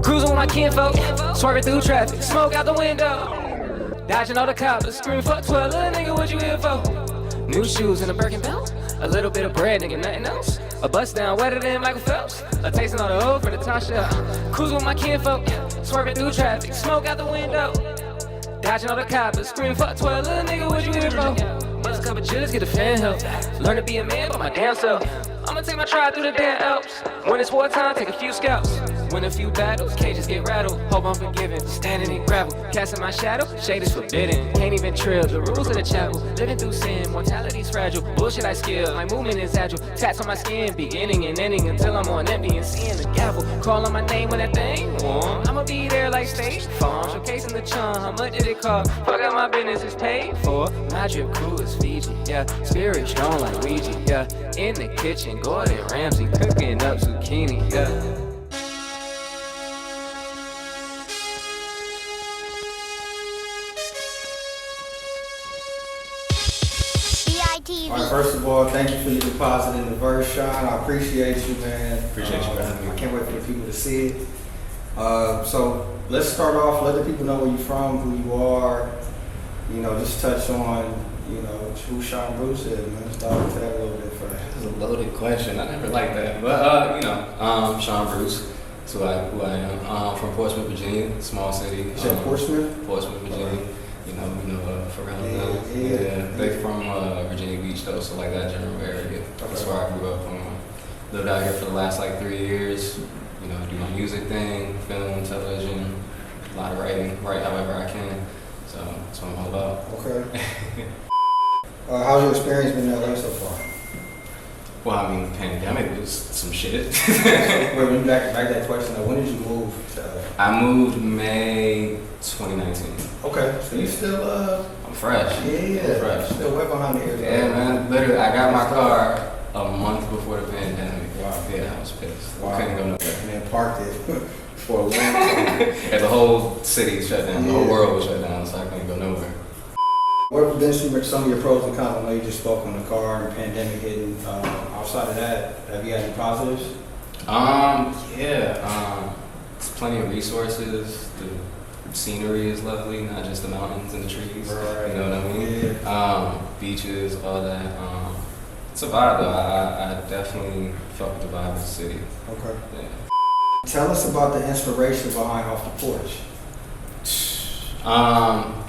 Cruising with my kinfolk, swerving through traffic, smoke out the window. Dodging all the coppers, screaming fuck 12, little nigga, what you here for? New shoes and a Birkin belt, a little bit of bread, nigga, nothing else. A bust down wetter than Michael Phelps, a tasting all the old from the top shelf. Cruising with my kinfolk, swerving through traffic, smoke out the window. Dodging all the coppers, screaming fuck 12, little nigga, what you here for? Bust a couple chillers, get a fan help. Learn to be a man by my damn self. I'ma take my tribe through the damn Alps. When it's wartime, take a few scalps. Win a few battles, cages get rattled. Hope I'm forgiven, standing in gravel. Casting my shadow, shade is forbidden. Can't even trill the rules of the chapel. Living through sin, mortality's fragile. Bullshit I skill, my movement is agile. Tats on my skin, beginning and ending until I'm on empty and seeing the gavel. Calling my name when that thing warm. I'ma be there like State Farm, showcasing the charm. How much did it cost? Fuck out my business is paid for. My drip crew is Fiji, yeah. Spirit strong like Ouija, yeah. In the kitchen, Gordon Ramsay cooking up zucchini, yeah. All right, first of all, thank you for your deposit in the verse, Sean. I appreciate you, man. Appreciate you for having me. I can't wait for the people to see it. So let's start off. Let the people know where you're from, who you are. You know, just touch on, you know, who Sean Bruce is, man. Let's dive into that a little bit first. That's a loaded question. I never liked that. But, you know, Sean Bruce. That's who I am. From Portsmouth, Virginia, small city. You said Portsmouth? Portsmouth, Virginia. You know, Pharrell. Yeah. They from Virginia Beach though, so like that general area. That's where I grew up. Lived out here for the last like 3 years. You know, do my music thing, film, television, a lot of writing, write however I can. So that's what I'm all about. Okay. How's your experience been in LA so far? Well, I mean, the pandemic was some shit. Wait, when you back that question, when did you move to LA? I moved May 2019. Okay, so you still I'm fresh. Yeah. I'm fresh. Still wet behind the ears. Yeah, man. Literally, I got my car a month before the pandemic. Wow. Yeah, I was pissed. Wow. Couldn't go nowhere. And then parked it for a long time. And the whole city shut down. The whole world was shut down, so I couldn't go nowhere. What have been some of your pros and cons? I know you just spoke on the car and pandemic hitting. Outside of that, have you had any positives? Yeah. There's plenty of resources. The scenery is lovely, not just the mountains and the trees. Right. You know what I mean? Yeah. Beaches, all that. It's a vibe though. I definitely felt with the vibe of the city. Okay. Yeah. Tell us about the inspiration behind Off the Porch.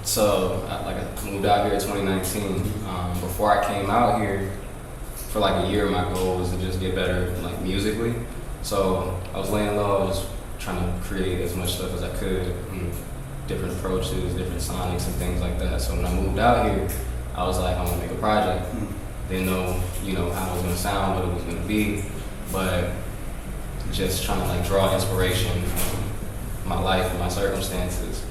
So I moved out here in 2019. Before I came out here, for like a year, my goal was to just get better, like musically. So I was laying low, I was trying to create as much stuff as I could, different approaches, different sonics and things like that. So when I moved out here, I was like, I want to make a project. Didn't know, you know, how it was gonna sound, what it was gonna be, but just trying to like draw inspiration from my life and my circumstances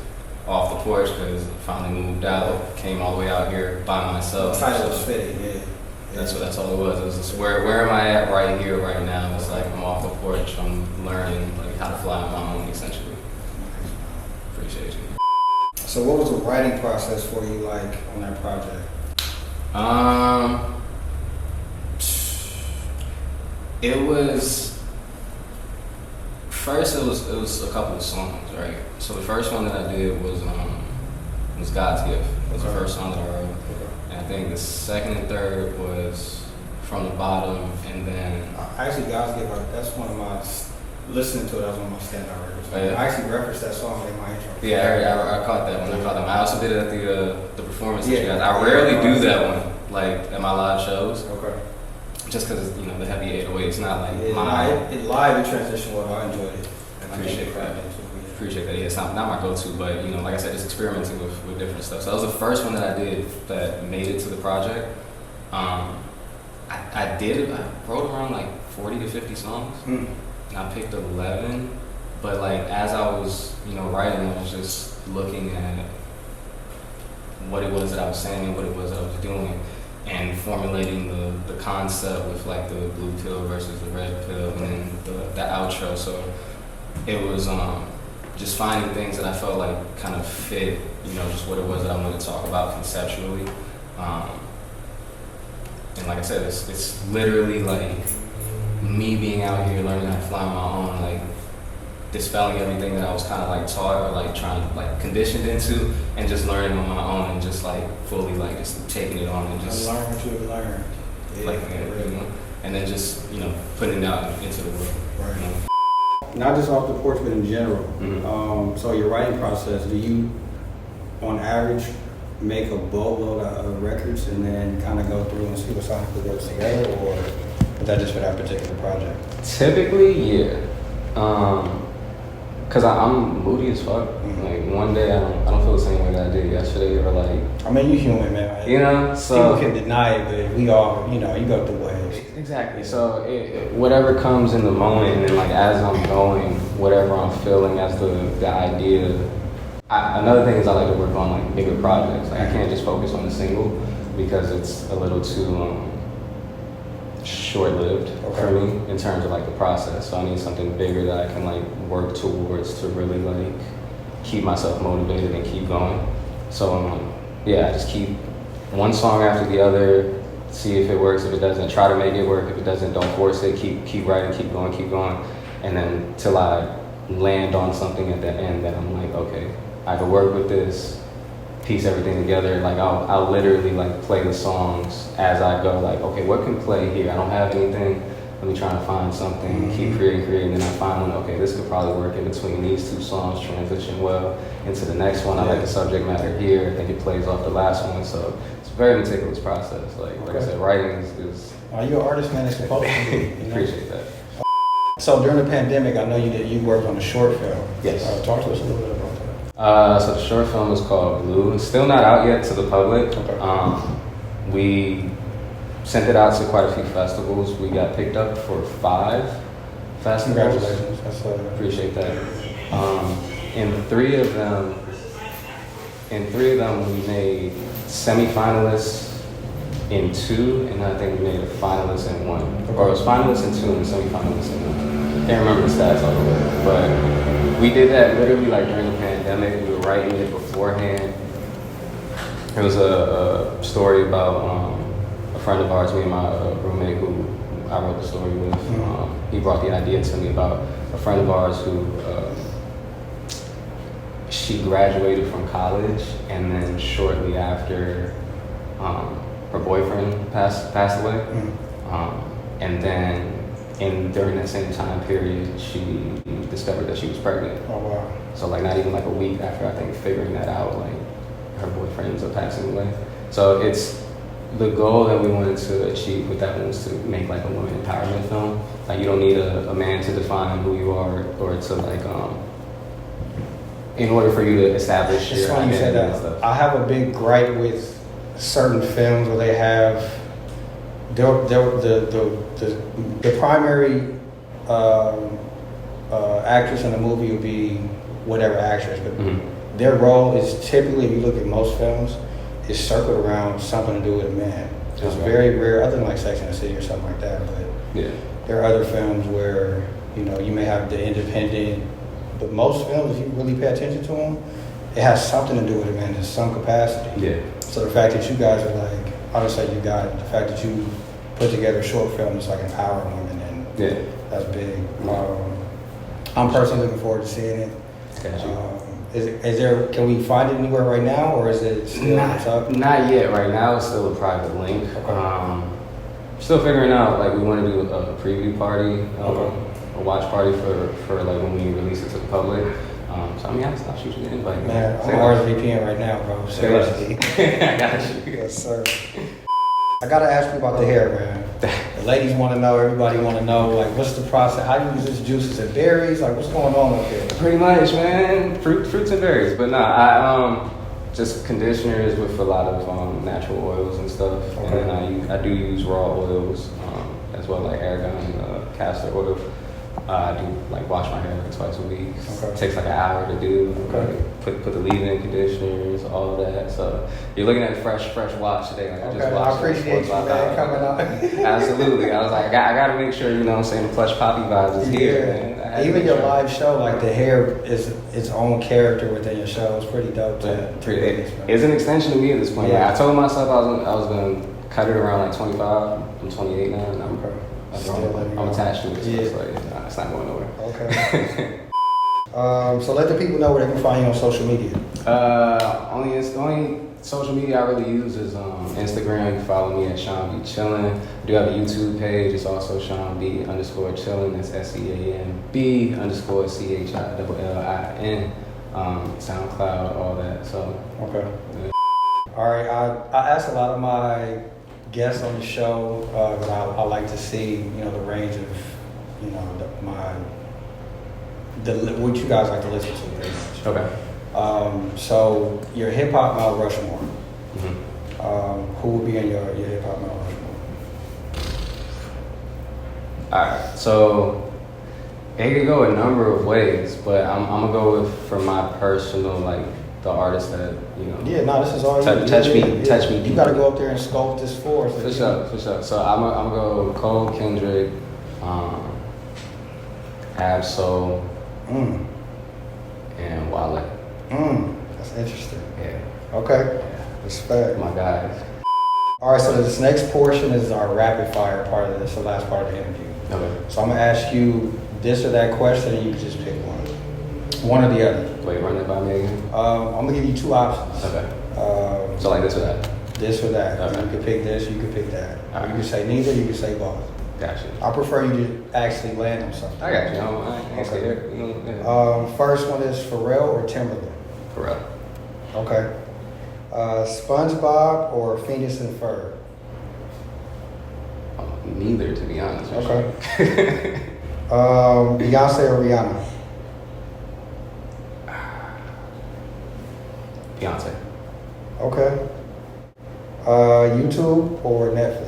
off the porch, because I finally moved out, came all the way out here by myself. The title was fitting, yeah. That's all it was. It was just where am I at right here, right now? It's like I'm off the porch. I'm learning like how to fly on my own, essentially. Appreciate you. So what was the writing process for you like on that project? It was first. It was a couple of songs, right? So the first one that I did was God's Gift. It was the first song that I wrote. And I think the second and third was From the Bottom, and then Actually, God's Gift, that's one of my, listening to it, that was one of my standout records. Oh, yeah. I actually referenced that song in my intro. Yeah, I caught that one. I also did it at the performance. Yeah. I rarely do that one, like at my live shows. Okay. Just because, you know, the heavy 808's not like it live in transition well. I enjoyed it. Appreciate that. Appreciate that. Yeah, it's not my go-to, but you know, like I said, just experimenting with different stuff. So that was the first one that I did that made it to the project. I wrote around like 40 to 50 songs, and I picked 11. But like as I was, you know, writing, I was just looking at what it was that I was saying, what it was that I was doing, and formulating the concept with like the blue pill versus the red pill, and then the outro. So it was just finding things that I felt like kind of fit, you know, just what it was that I wanted to talk about conceptually. And like I said, it's literally like me being out here learning how to fly on my own, like dispelling everything that I was kind of like taught or like trying like conditioned into, and just learning on my own and just like fully like just taking it on and just learn what you learn. like you know, and then just putting it out into the world. Right. You know? Not just off the porch, but in general. Mm-hmm. So your writing process, do you, on average, make a boatload of records and then kind of go through and see what sonically goes together, or is that just for that particular project? Typically, yeah. Cause I'm moody as fuck. Mm-hmm. Like one day I don't feel the same way that I did yesterday, or like. I mean, you're human, man. You know, so people can deny it, but we all, you go through waves. Exactly. So whatever comes in the moment, and then like as I'm going, whatever I'm feeling as the idea. Another thing is I like to work on like bigger projects. Like I can't just focus on a single because it's a little too short-lived for me in terms of like the process. So I need something bigger that I can like work towards to really like keep myself motivated and keep going. So yeah, I just keep one song after the other, see if it works. If it doesn't, try to make it work. If it doesn't, don't force it. Keep writing, keep going, and then till I land on something at the end that I'm like, okay, I can work with this, piece everything together. Like I'll literally like play the songs as I go. Like, okay, what can play here? I don't have anything. Let me try to find something. Keep creating. Then I find one. Okay, this could probably work in between these two songs. Transition well into the next one. I like the subject matter here. I think it plays off the last one. So it's a very meticulous process. Like I said, writing is. Are you an artist, man? It's supposed to be. Appreciate that. So during the pandemic, I know you worked on a short film. Yes. Talk to us a little bit about that. So the short film is called Blue. It's still not out yet to the public. Okay. We sent it out to quite a few festivals. We got picked up for 5 festivals. Congratulations. Appreciate that. In three of them, we made semifinalists in 2, and I think we made a finalist in 1. Or it was finalists in 2 and semifinalists in 1. Can't remember the stats all the way, but we did that literally like during the pandemic. We were writing it beforehand. It was a story about a friend of ours, me and my roommate, who I wrote the story with. He brought the idea to me about a friend of ours who she graduated from college, and then shortly after her boyfriend passed away. And then during that same time period, she discovered that she was pregnant. Oh, wow. So like not even like a week after, I think, figuring that out, like her boyfriend ends up passing away. So it's the goal that we wanted to achieve with that one was to make like a woman empowerment film. Like you don't need a man to define who you are, or to like in order for you to establish your identity and stuff. I have a big gripe with certain films where they have the primary actress in the movie will be whatever actress, but their role is typically, if you look at most films, is circled around something to do with a man. It's very rare, other than like Sex and the City or something like that, but there are other films where you may have the independent, but most films, if you really pay attention to them, it has something to do with a man in some capacity. Yeah. So the fact that you guys are like, I would say you got it, the fact that you put together a short film that's like empowering women, and that's big. I'm personally looking forward to seeing it. Is there? Can we find it anywhere right now, or is it still up? Not yet. Right now, it's still a private link. Still figuring out. Like we want to do a preview party, a watch party for like when we release it to the public. So I mean, I'll shoot you the invite. Man, I'm RSVPing right now, bro. Seriously. I got you. Yes, sir. I gotta ask you about the hair, man. The ladies want to know. Everybody want to know. Like, what's the process? How do you use this juice? Is it berries? Like, what's going on up here? Pretty much, man. Fruits and berries. But I just conditioners with a lot of natural oils and stuff. And then I do use raw oils as well, like argan and castor oil. I do like wash my hair like twice a week. It takes like an hour to do. Put the leave-in conditioners, all of that. So you're looking at fresh wash today. Like I just washed. I appreciate you, man, coming up. Absolutely. I was like, I got to make sure, I'm saying, the plush poppy vibes is here, man. Even your live show, like the hair is its own character within your show. It's pretty dope. It's an extension of me at this point. Like, I told myself I was going to cut it around like 25. I'm 28 now, and I'm attached to it. So it's like, it's not going nowhere. Okay. So let the people know where they can find you on social media. Only social media I really use is Instagram. You can follow me at Sean B Chillin. I do have a YouTube page. It's also Sean B _Chillin. That's SEANB_CHILLIN. SoundCloud, all that. So Okay. Yeah. All right. I asked a lot of my guests on the show, but I like to see, the range of, what you guys like to listen to pretty much. okay. So your hip hop Mount Rushmore. Mm-hmm. Who would be in your hip hop Mount Rushmore? All right. So it could go a number of ways, but I'm gonna go with, for my personal, like, the artist that Yeah, no, this is all touch me. You got to go up there and sculpt this for us. For sure. So I'm gonna go Cole, Kendrick, Absol, and Wale. That's interesting. Yeah. Okay. Respect. My guys. All right, so this next portion is our rapid fire part of this, the last part of the interview. Okay. So I'm gonna ask you this or that question, and you can just pick one or the other. Wait, run that by me again. I'm gonna give you two options. Okay. So like this or that. This or that. Okay. You can pick this. You can pick that. All right. You can say neither. You can say both. Gotcha. I prefer you to actually land on something. I got you. I ain't scared. First one is Pharrell or Timberland. Pharrell. Okay. SpongeBob or Phineas and Ferb. Neither, to be honest. Okay. Beyonce or Rihanna. Beyonce. Okay. YouTube or Netflix.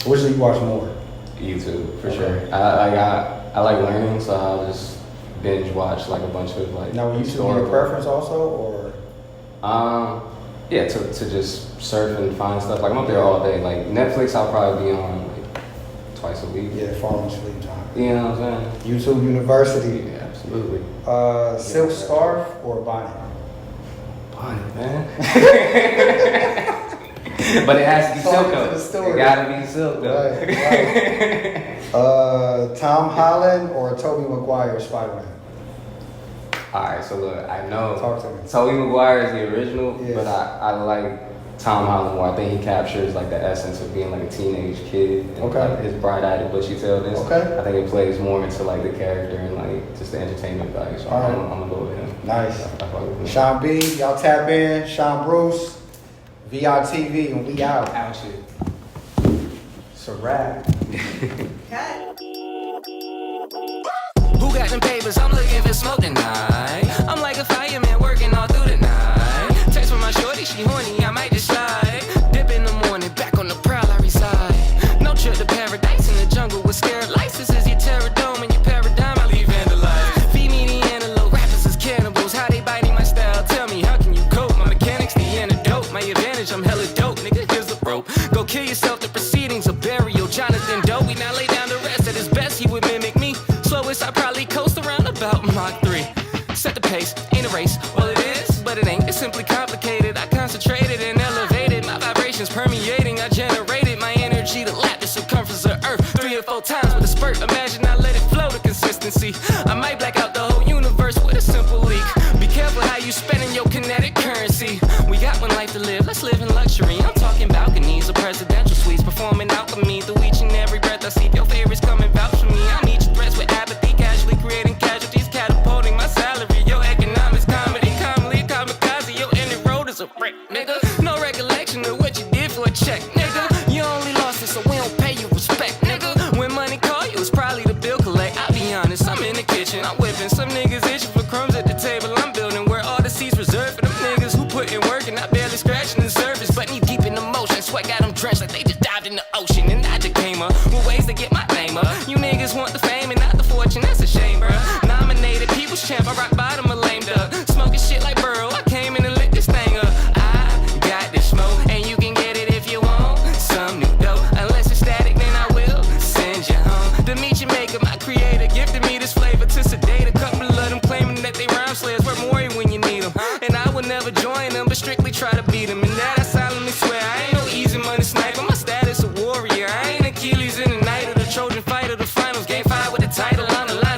Which do you watch more? YouTube, for Okay. sure. I like learning, so I'll just binge watch like a bunch of like. Now, will YouTube be your historical- preference also, or? Yeah, to just surf and find stuff. Like I'm up there all day. Like Netflix, I'll probably be on like twice a week. Yeah, falling asleep time. You know what I'm saying? YouTube University. Yeah, absolutely. Silk scarf or bonnet? Bonnet, man. But it has to be Talk silk to though. the story. It gotta be silk though. Right. Tom Holland or Tobey Maguire Spider-Man? Alright, so look, I know Talk to me. Tobey Maguire is the original, Yes. but I like Tom Holland more. I think he captures like the essence of being like a teenage kid. And, Okay. like, his bright-eyed, bushy tailness. Okay. I think it plays more into like the character and like just the entertainment value. So All right. I'm gonna go with him. Nice. I fuck with him. Sean B, y'all tap in. Sean Bruce, VITV, and we out. Out shit. It's a wrap. Who got them papers? I'm looking for smoke tonight. I'm like a fireman working all through the night. Text from my shorty, she horny, I might just slide. Dip in the morning, back on the prowl, I reside. No trip to paradise in the jungle with scared lights. This is your terror dome and your paradigm, I leave vandalized. Feed me the antelope, rappers is cannibals. How they biting my style? Tell me, how can you cope? My mechanics, the antidote. My advantage, I'm hella dope, nigga, here's the rope. Go kill yourself, the proceedings of burial. Jonathan Doe, we now lay down the rest. At his best, he would mimic me. Slowest, I probably coast around about Mach 3. Set the pace, ain't a race. Well, it is, but it ain't. It's simply complicated. I concentrated and elevated. My vibrations permeating. I generated my energy to lap the circumference of Earth 3 or 4 times with a spurt. Imagine I let it flow to consistency. I might black out the whole universe with a simple leak. Be careful how you spending your kinetic currency. We got one life to live. Let's live in luxury. I'm talking balconies or presidential suites. Performing alchemy through each and every breath I see. Your favorites come and vouch for me. I meet your threats with apathy, casually creating casualties, catapulting my salary. Your economics, comedy, calmly, kamikaze. Your ended road is a brick, nigga. No recollection of what you did for a check, nigga. You only lost it, so we don't pay you respect, nigga. When money call you, it's probably the bill collect. I'll be honest, I'm in the kitchen, I'm whipping. Some niggas itching for crumbs at the table. I'm building where all the seats reserved for them niggas who put in work and I barely scratching the surface, but knee deep in the motion. Sweat got them drenched like they just dived in the ocean, and I just came up with ways to get my name up. You niggas want the fame and not the fortune, that's a shame, bruh. Nominated people's champ, I rock bottom, a lame duck. Smoking shit like Burrow, I came in and lit this thing up. I got this smoke, and you can get it if you want some new dope. Unless it's static, then I will send you home. To meet your maker, my creator gifted me this flavor to sedate a couple of them, claiming that they rhyme slayers. Worth more when you need them, and I would never join them, but strictly try to beat them. And that I solemnly swear, I ain't no easy money sniper. My status a warrior. I ain't Achilles in the night of the Trojan fight of the finals. Game 5 with the title on the line.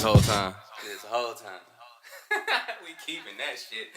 This whole time. We keeping that shit.